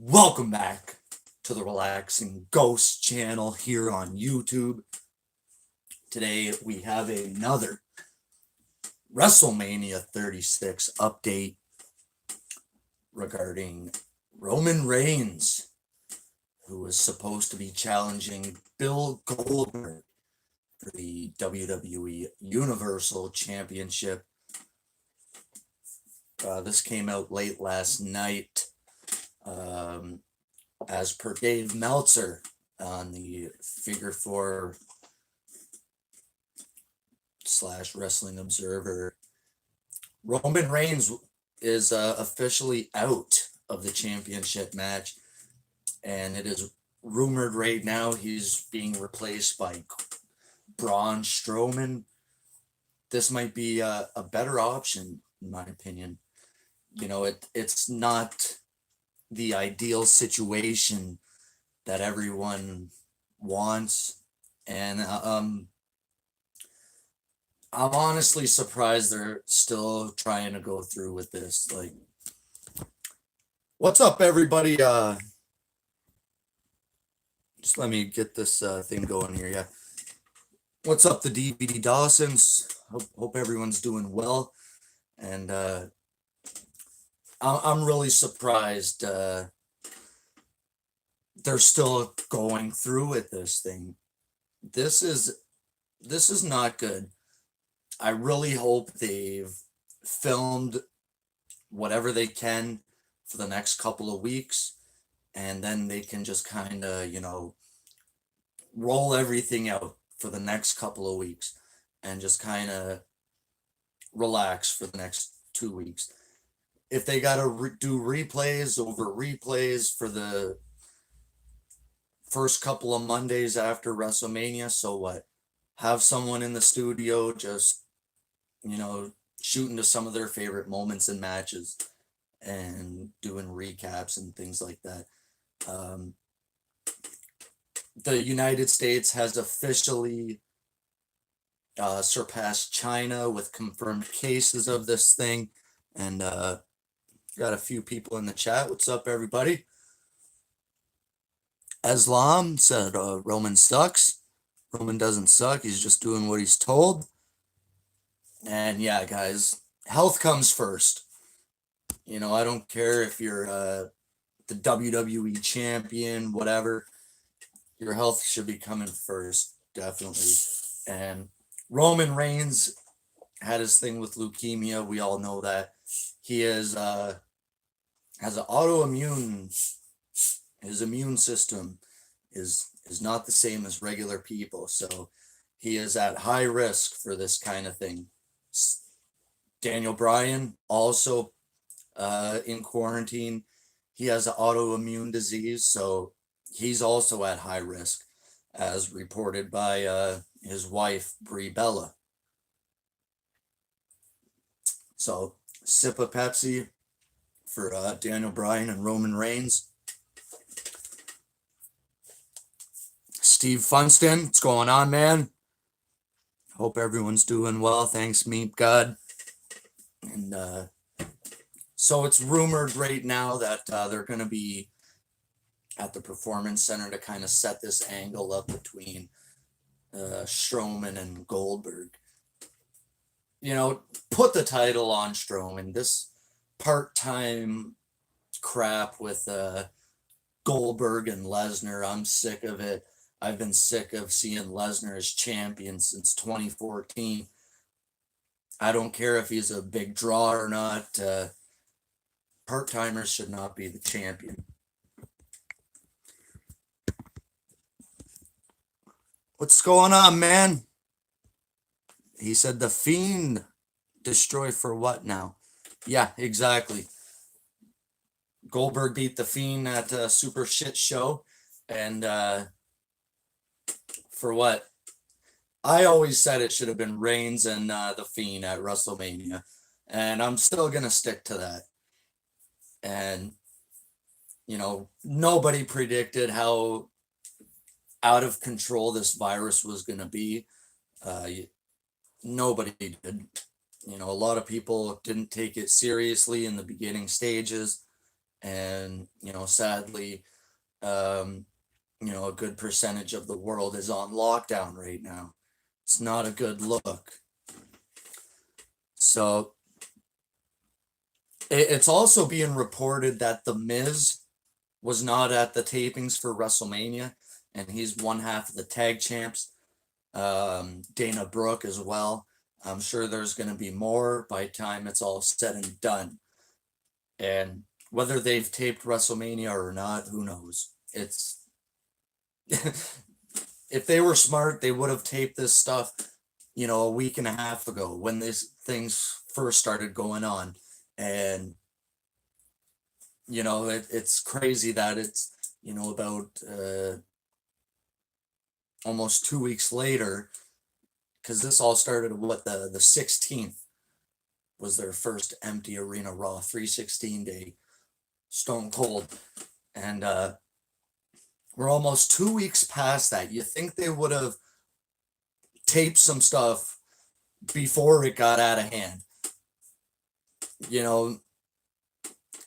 Welcome back to the Relaxing Ghost channel here on YouTube. Today we have another WrestleMania 36 update regarding Roman Reigns, who was supposed to be challenging Bill Goldberg for the WWE Universal Championship. This came out late last night. As per Dave Meltzer on the Figure 4 / Wrestling Observer, Roman Reigns is officially out of the championship match, and it is rumored right now he's being replaced by Braun Strowman. This might be a better option, in my opinion. You know, it's not the ideal situation that everyone wants, and I'm honestly surprised they're still trying to go through with this. Like, what's up, everybody? Just let me get this thing going here. Yeah, what's up, the DVD Dawsons? Hope everyone's doing well, and I'm really surprised they're still going through with this thing. This is not good. I really hope they've filmed whatever they can for the next couple of weeks, and then they can just kind of, roll everything out for the next couple of weeks and just kind of relax for the next 2 weeks. If they got to do replays over replays for the first couple of Mondays after WrestleMania, so what? Have someone in the studio just, shooting to some of their favorite moments and matches and doing recaps and things like that. The United States has officially surpassed China with confirmed cases of this thing, and got a few people in the chat. What's up, everybody? Islam said Roman sucks. Roman doesn't suck. He's just doing what he's told. And yeah, guys, health comes first. I don't care if you're the WWE champion, whatever. Your health should be coming first, definitely. And Roman Reigns had his thing with leukemia. We all know that. He has an autoimmune. His immune system is not the same as regular people, so he is at high risk for this kind of thing. Daniel Bryan also in quarantine. He has an autoimmune disease, so he's also at high risk, as reported by his wife, Brie Bella. So, sip of Pepsi for Daniel Bryan and Roman Reigns. Steve Funston, what's going on, man? Hope everyone's doing well. Thanks, Meat God. And so it's rumored right now that they're going to be at the Performance Center to kind of set this angle up between Strowman and Goldberg. Put the title on Strowman. This part-time crap with Goldberg and Lesnar, I'm sick of it. I've been sick of seeing Lesnar as champion since 2014. I don't care if he's a big draw or not. Part-timers should not be the champion. What's going on, man? He said the Fiend destroy for what now? Yeah, exactly. Goldberg beat the Fiend at a super shit show, and for what? I always said it should have been Reigns and the Fiend at WrestleMania, and I'm still gonna stick to that. And nobody predicted how out of control this virus was gonna be. Nobody did. A lot of people didn't take it seriously in the beginning stages, And, sadly, um, a good percentage of the world is on lockdown right now. It's not a good look. So it's also being reported that The Miz was not at the tapings for WrestleMania, and he's one half of the tag champs. Dana Brooke as well. I'm sure there's going to be more by the time it's all said and done. And whether they've taped WrestleMania or not, who knows? It's if they were smart, they would have taped this stuff, a week and a half ago when these things first started going on. And it's crazy that it's about almost 2 weeks later, because this all started what the 16th was their first empty arena Raw 316 day, Stone Cold. And we're almost 2 weeks past that. You think they would have taped some stuff before it got out of hand.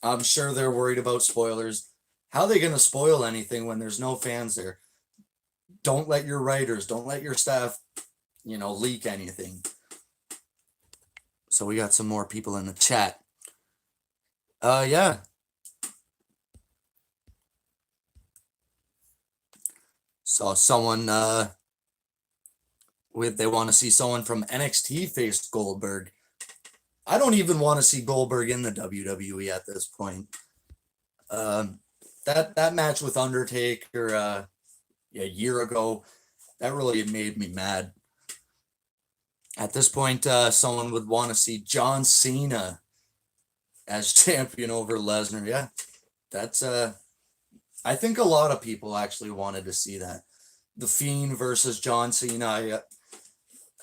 I'm sure they're worried about spoilers. How are they going to spoil anything when there's no fans there? Don't let your writers, don't let your staff, leak anything. So we got some more people in the chat. Yeah. Saw someone, they want to see someone from NXT face Goldberg. I don't even want to see Goldberg in the WWE at this point. That match with Undertaker a year ago, that really made me mad. At this point, someone would want to see John Cena as champion over Lesnar. Yeah, that's I think a lot of people actually wanted to see that. The Fiend versus John Cena.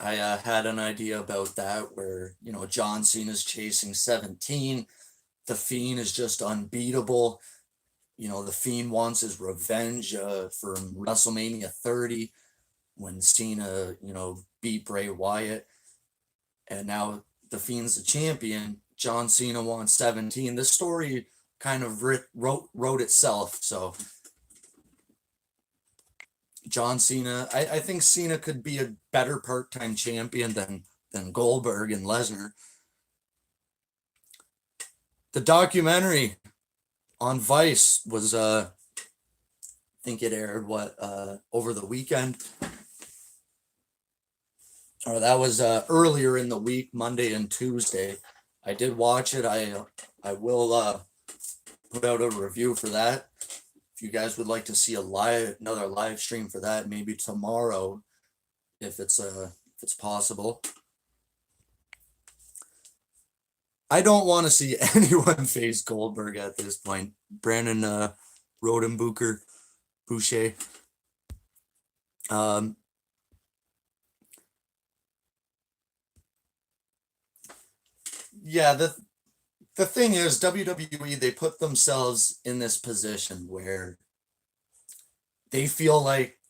I had an idea about that where, John Cena's chasing 17. The Fiend is just unbeatable. The Fiend wants his revenge from WrestleMania 30 when Cena, beat Bray Wyatt. And now the Fiend's the champion. John Cena wants 17. This story kind of wrote itself. So John Cena, I think Cena could be a better part-time champion than Goldberg and Lesnar. The documentary on Vice was, I think it aired over the weekend. Or that was earlier in the week, Monday and Tuesday. I did watch it. I will put out a review for that. If you guys would like to see another live stream for that, maybe tomorrow, if it's possible. I don't want to see anyone face Goldberg at this point. Brandon Rodenbucher, Boucher. Yeah, the thing is, WWE, they put themselves in this position where they feel like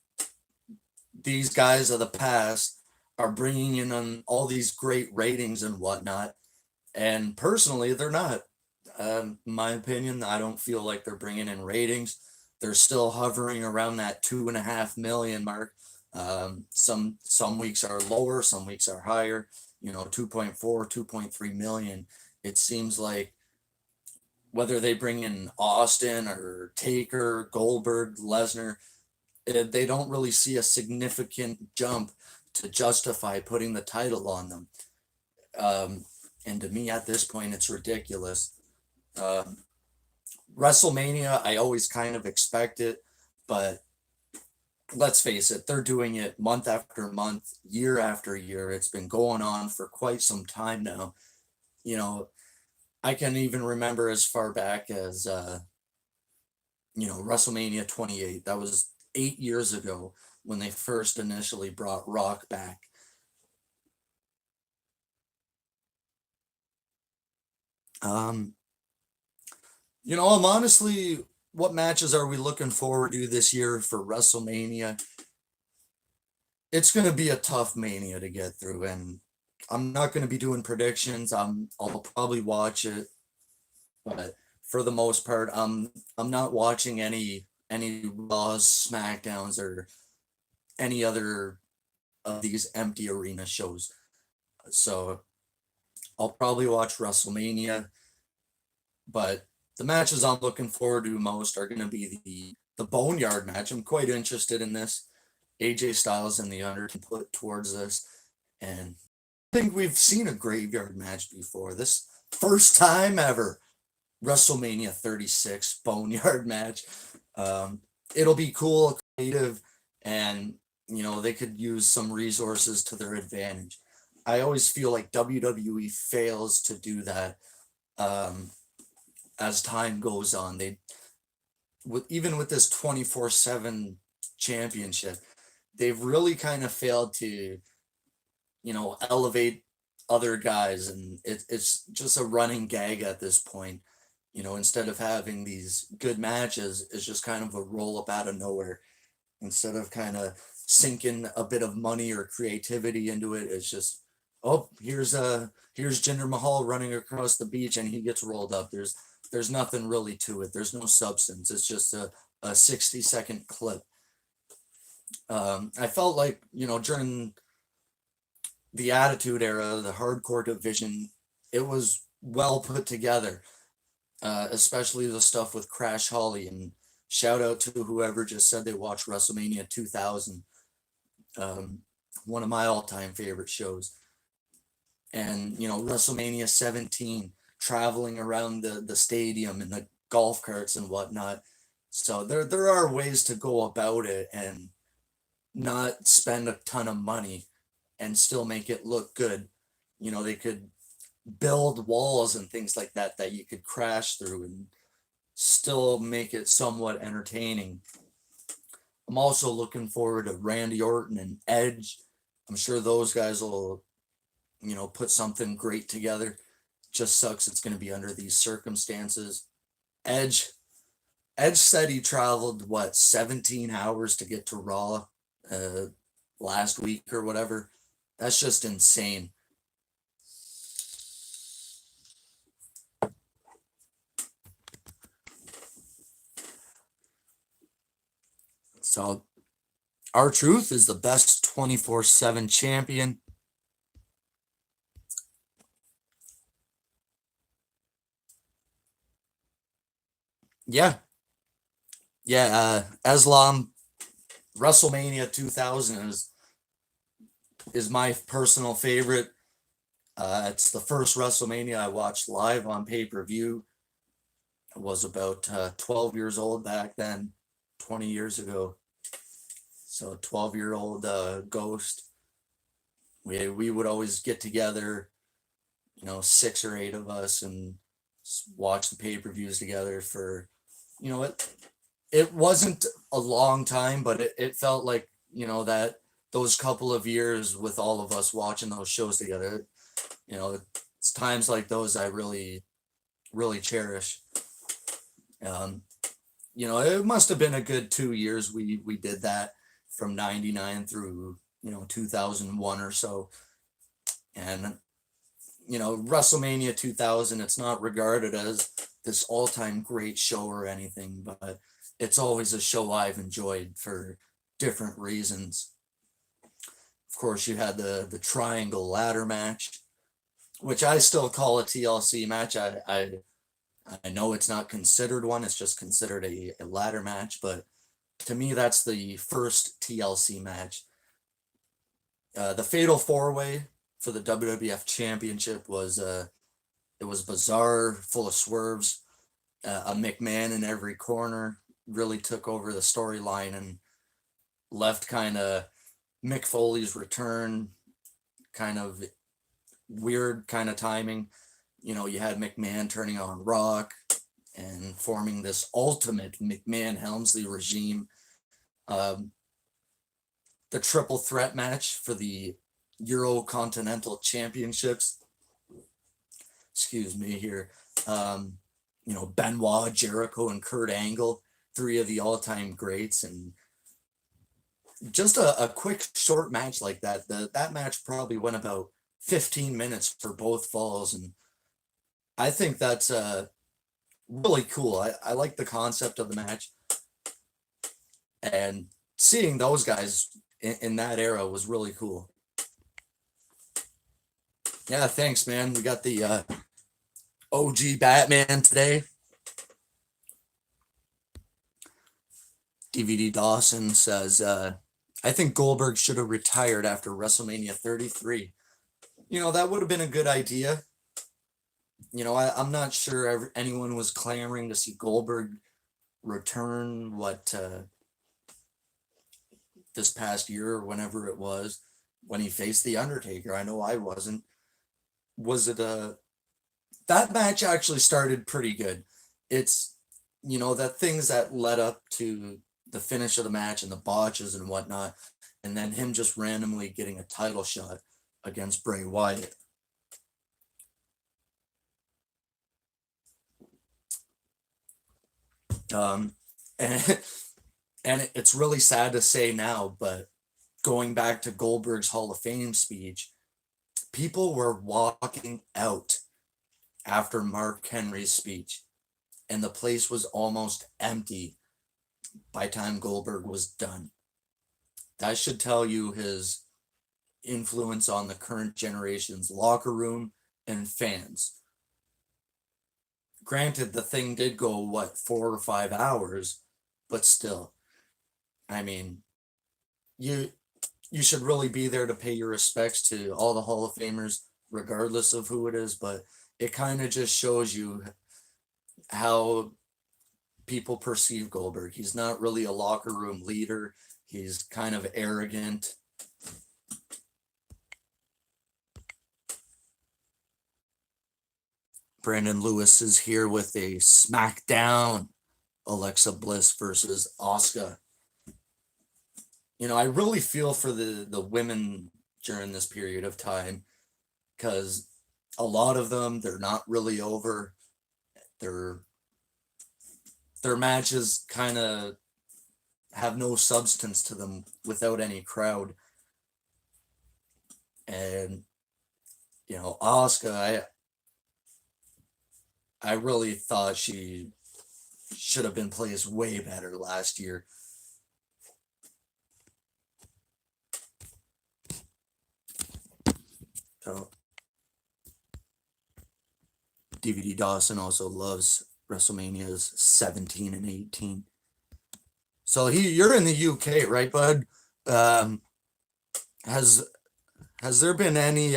these guys of the past are bringing in on all these great ratings and whatnot. And personally, they're not. In my opinion, I don't feel like they're bringing in ratings. They're still hovering around that 2.5 million mark. Some weeks are lower, some weeks are higher. 2.4, 2.3 million. It seems like whether they bring in Austin or Taker, Goldberg, Lesnar, they don't really see a significant jump to justify putting the title on them. And to me, at this point, it's ridiculous. WrestleMania, I always kind of expect it, but let's face it, they're doing it month after month, year after year. It's been going on for quite some time now. I can even remember as far back as, WrestleMania 28. That was 8 years ago when they first initially brought Rock back. I'm honestly, what matches are we looking forward to this year for WrestleMania? It's going to be a tough Mania to get through, and I'm not going to be doing predictions. I'll probably watch it, but for the most part. I'm not watching any Raws, SmackDowns, or any other of these empty arena shows. So I'll probably watch WrestleMania, but the matches I'm looking forward to most are going to be the Boneyard match. I'm quite interested in this. AJ Styles and the Undertaker put towards this, and I think we've seen a graveyard match before. This first time ever, WrestleMania 36 Boneyard match. It'll be cool, creative, and they could use some resources to their advantage. I always feel like WWE fails to do that as time goes on. Even with this 24/7 championship, they've really kind of failed to elevate other guys, and it's just a running gag at this point. Instead of having these good matches, it's just kind of a roll up out of nowhere. Instead of kind of sinking a bit of money or creativity into it, it's just, oh, here's Jinder Mahal running across the beach and he gets rolled up. There's nothing really to it. There's no substance. It's just a 60-second clip. I felt like, during the Attitude Era, the hardcore division, it was well put together, especially the stuff with Crash Holly. And shout out to whoever just said they watched WrestleMania 2000, one of my all-time favorite shows. And, WrestleMania 17, traveling around the stadium and the golf carts and whatnot. So there are ways to go about it and not spend a ton of money and still make it look good. They could build walls and things like that you could crash through and still make it somewhat entertaining. I'm also looking forward to Randy Orton and Edge. I'm sure those guys will, put something great together. Just sucks it's going to be under these circumstances. Edge said he traveled 17 hours to get to Raw last week or whatever. That's just insane. So R-Truth is the best 24/7 champion. Yeah. Islam, WrestleMania 2000 is my personal favorite. It's the first WrestleMania I watched live on pay-per-view. I was about 12 years old back then, 20 years ago. So 12-year-old Ghost. We would always get together, 6 or 8 of us, and watch the pay-per-views together for, it wasn't a long time, but it felt like, that those couple of years with all of us watching those shows together, it's times like those I really, really cherish. It must have been a good 2 years we did that from 99 through, 2001 or so. And, WrestleMania 2000, it's not regarded as this all-time great show or anything, but it's always a show I've enjoyed for different reasons. Of course, you had the triangle ladder match, which I still call a TLC match. I know it's not considered one, it's just considered a ladder match, but to me, that's the first TLC match. The Fatal 4-Way for the WWF Championship was it was bizarre, full of swerves. A McMahon in every corner really took over the storyline and left kind of Mick Foley's return kind of weird kind of timing. You had McMahon turning on Rock and forming this ultimate McMahon-Helmsley regime. The triple threat match for the Euro-Continental Championships. Excuse me here. Benoit, Jericho, and Kurt Angle, 3 of the all-time greats. And just a quick, short match like that. That match probably went about 15 minutes for both falls. And I think that's really cool. I like the concept of the match, and seeing those guys in that era was really cool. Yeah, thanks, man. We got the OG Batman today. DVD Dawson says, I think Goldberg should have retired after WrestleMania 33. That would have been a good idea. I'm not sure anyone was clamoring to see Goldberg return this past year or whenever it was when he faced The Undertaker. I know I wasn't. Was it that match actually started pretty good. It's, that things that led up to the finish of the match and the botches and whatnot, and then him just randomly getting a title shot against Bray Wyatt. And and it's really sad to say now, but going back to Goldberg's Hall of Fame speech, people were walking out after Mark Henry's speech, and the place was almost empty by time Goldberg was done. That should tell you his influence on the current generation's locker room and fans. Granted, the thing did go, 4 or 5 hours, but still, I mean, you you should really be there to pay your respects to all the Hall of Famers, regardless of who it is. But it kind of just shows you how people perceive Goldberg. He's not really a locker room leader. He's kind of arrogant. Brandon Lewis is here with a SmackDown Alexa Bliss versus Asuka. I really feel for the women during this period of time, because a lot of them, they're not really over. Their matches kind of have no substance to them without any crowd. And Asuka, I really thought she should have been placed way better last year. So DVD Dawson also loves WrestleManias 17 and 18. So you're in the UK, right, bud? Has there been any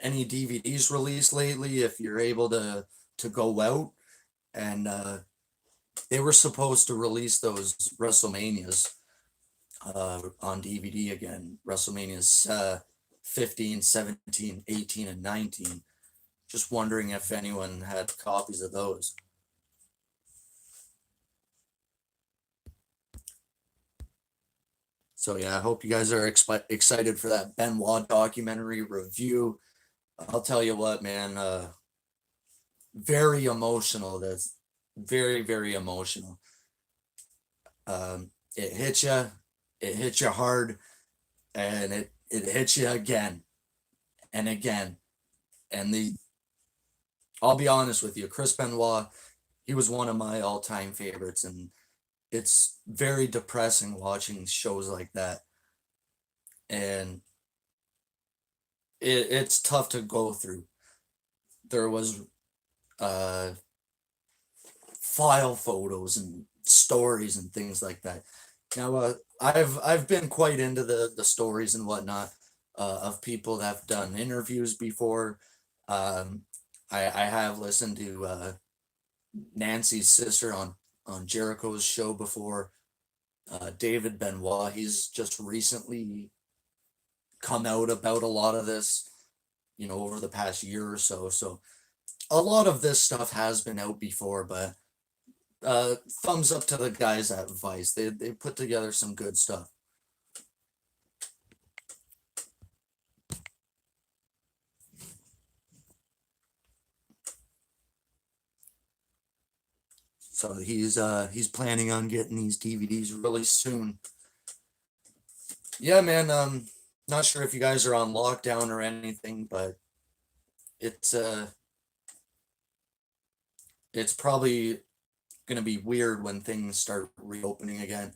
DVDs released lately? If you're able to go out, and they were supposed to release those WrestleManias on DVD again. WrestleManias 15, 17, 18, and 19. Just wondering if anyone had copies of those. So yeah, I hope you guys are excited for that Benoit documentary review. I'll tell you what, man, very emotional. That's very, very emotional. It hits you hard, and it hits you again and again. And I'll be honest with you, Chris Benoit, he was one of my all-time favorites, and it's very depressing watching shows like that. And it's tough to go through. There was file photos and stories and things like that. Now, I've been quite into the stories and whatnot of people that have done interviews before. I have listened to Nancy's sister on Jericho's show before. David Benoit, he's just recently come out about a lot of this, over the past year or so. So a lot of this stuff has been out before, but thumbs up to the guys at Vice. They put together some good stuff. So he's planning on getting these DVDs really soon. Yeah, man. Not sure if you guys are on lockdown or anything, but it's it's probably going to be weird when things start reopening again.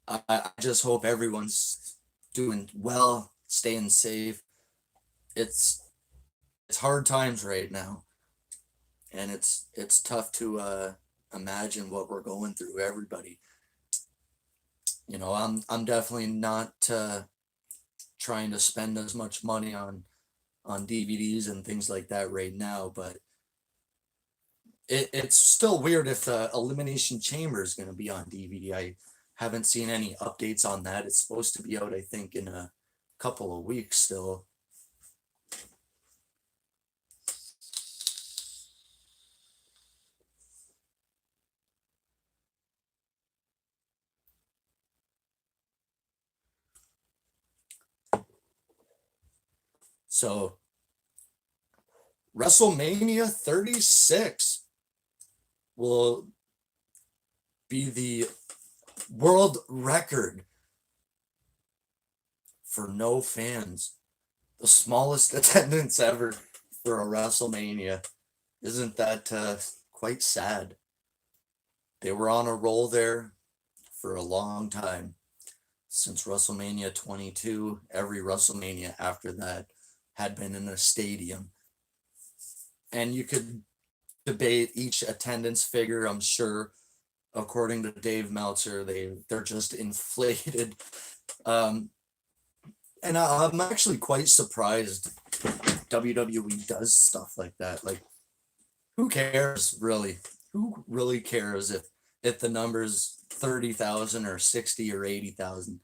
I just hope everyone's doing well, staying safe. It's it's hard times right now, and it's tough to imagine what we're going through. Everybody, I'm definitely not trying to spend as much money on DVDs and things like that right now, but it's still weird if Elimination Chamber is going to be on DVD. I haven't seen any updates on that. It's supposed to be out, I think, in a couple of weeks still. So, WrestleMania 36 will be the world record for no fans. The smallest attendance ever for a WrestleMania. Isn't that quite sad? They were on a roll there for a long time. Since WrestleMania 22, every WrestleMania after that had been in a stadium. And you could debate each attendance figure, I'm sure. According to Dave Meltzer, they're just inflated. Um, and I'm actually quite surprised WWE does stuff like that. Like, who cares really? Who really cares if the number's 30,000 or 60 or 80,000?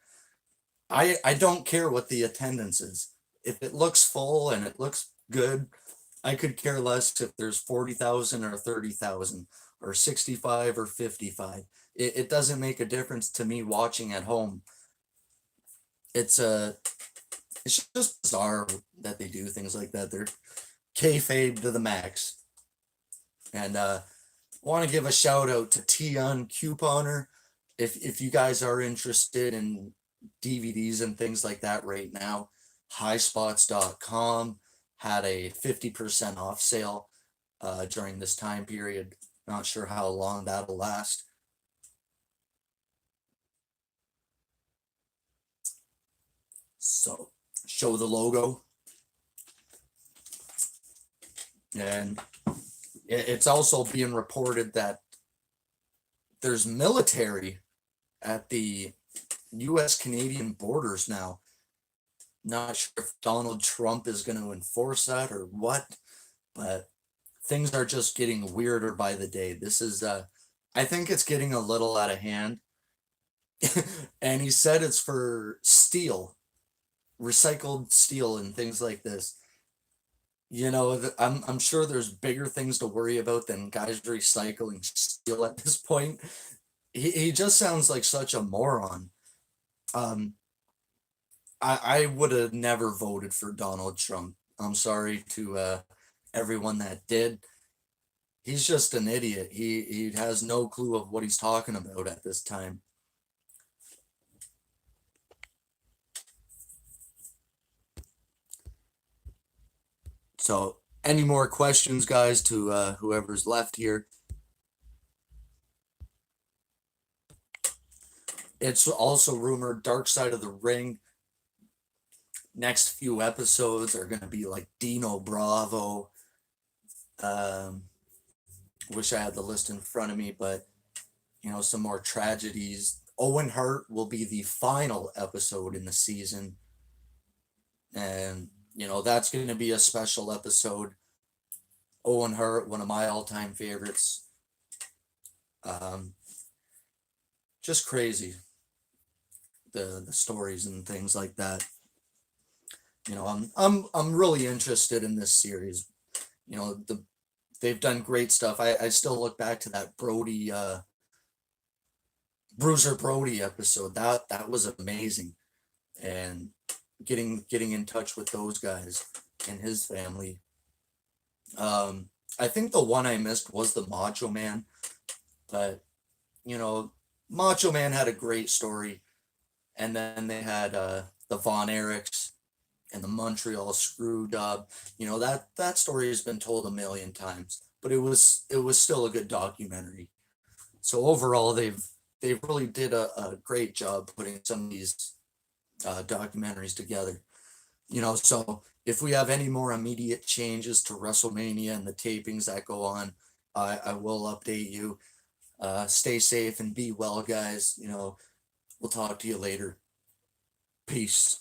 I don't care what the attendance is. If it looks full and it looks good, I could care less if there's 40,000 or 30,000 or 65 or 55. It doesn't make a difference to me watching at home. It's it's just bizarre that they do things like that. They're kayfabe to the max. And want to give a shout out to Tion Couponer. If you guys are interested in DVDs and things like that right now, highspots.com had a 50% off sale during this time period. Not sure how long that'll last. So, show the logo. And it's also being reported that there's military at the US Canadian borders now. Not sure if Donald Trump is going to enforce that or what, but things are just getting weirder by the day. This is, I think it's getting a little out of hand. And he said it's for steel, recycled steel, and things like this. I'm sure there's bigger things to worry about than guys recycling steel at this point. He just sounds like such a moron. Um, I would have never voted for Donald Trump. I'm sorry to everyone that did. He's just an idiot. He has no clue of what he's talking about at this time. So, any more questions, guys, to whoever's left here? It's also rumored Dark Side of the Ring. Next few episodes are going to be like Dino Bravo. Wish I had the list in front of me, but some more tragedies. Owen Hart will be the final episode in the season. And, that's going to be a special episode. Owen Hart, one of my all-time favorites. Just crazy. The stories and things like that. I'm really interested in this series. They've done great stuff. I still look back to that Brody Bruiser Brody episode. That was amazing. And getting in touch with those guys and his family. I think the one I missed was the Macho Man, but Macho Man had a great story, and then they had the Von Erichs and the Montreal Screw Job. That story has been told a million times, but it was still a good documentary. So overall, they've really did a great job putting some of these documentaries together. So if we have any more immediate changes to WrestleMania and the tapings that go on, I will update you. Stay safe and be well, guys. We'll talk to you later. Peace.